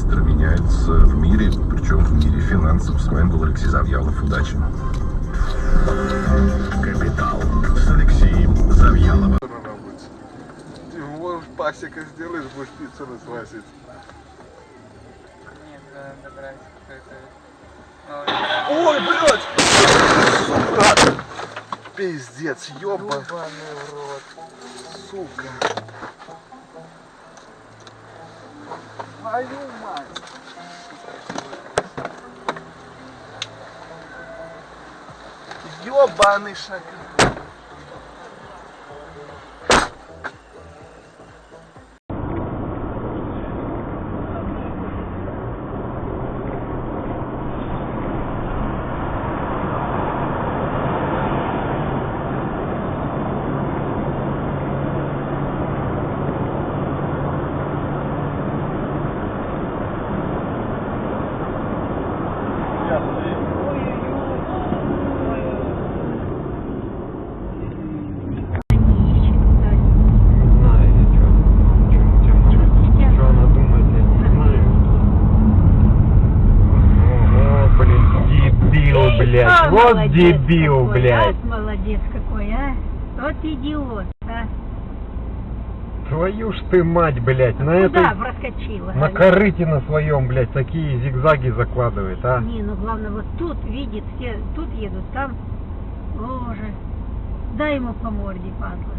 быстро меняется в мире, причем в мире финансов. С вами был Алексей Завьялов. Удачи. Капитал с Алексеем Завьяловым. Ты можешь пасека сделаешь, будешь пиццу развозить. Нет, надо брать какой-то... Ой, блядь! Сука! Пиздец, ёбаный в рот. сука. Твою мать! Ёбаный шакал. Блядь, вот молодец дебил, какой, блядь. А, молодец какой, а? Вот идиот, а? Твою ж ты мать, блядь, на Куда этой, проскочила? на корыте на своем, блядь, такие зигзаги закладывает, а? Не, ну главное, вот тут видит, все тут едут, там, боже, дай ему по морде, падла.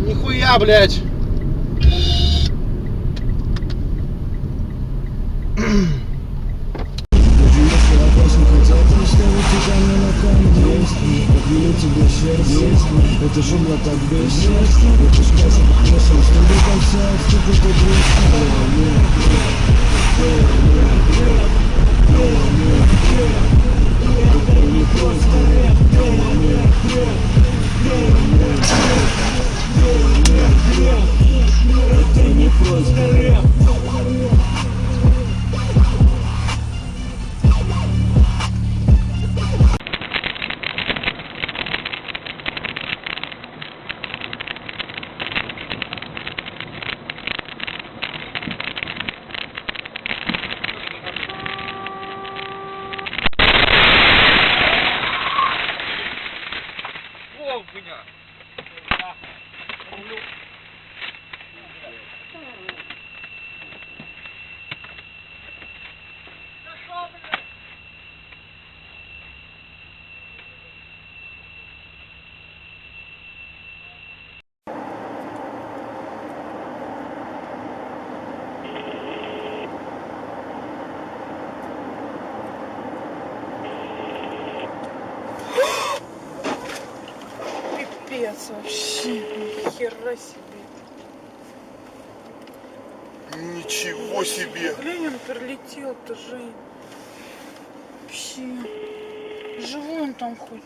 Нихуя, блядь! Это же было так бесчестно. Это сказка покресом, что до конца отступит от это не просто рэп. Это не просто рэп. Пипец вообще, нихера себе. Ничего себе! Ленин прилетел-то, Жень. Вообще. Живой он там хоть?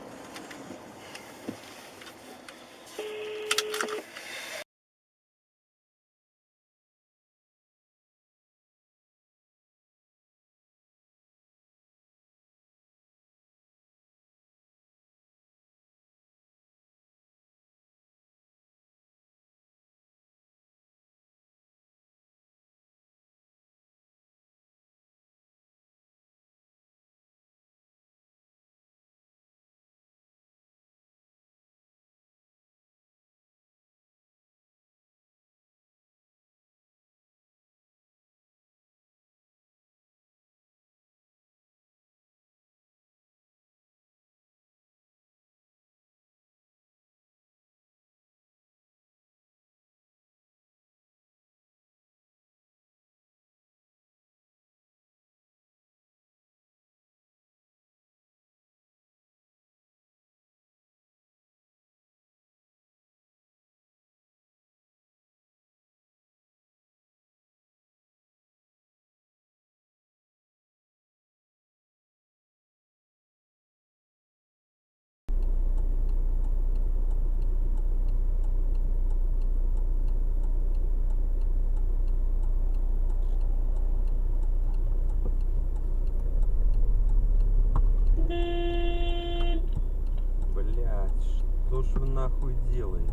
Что ж вы нахуй делаете?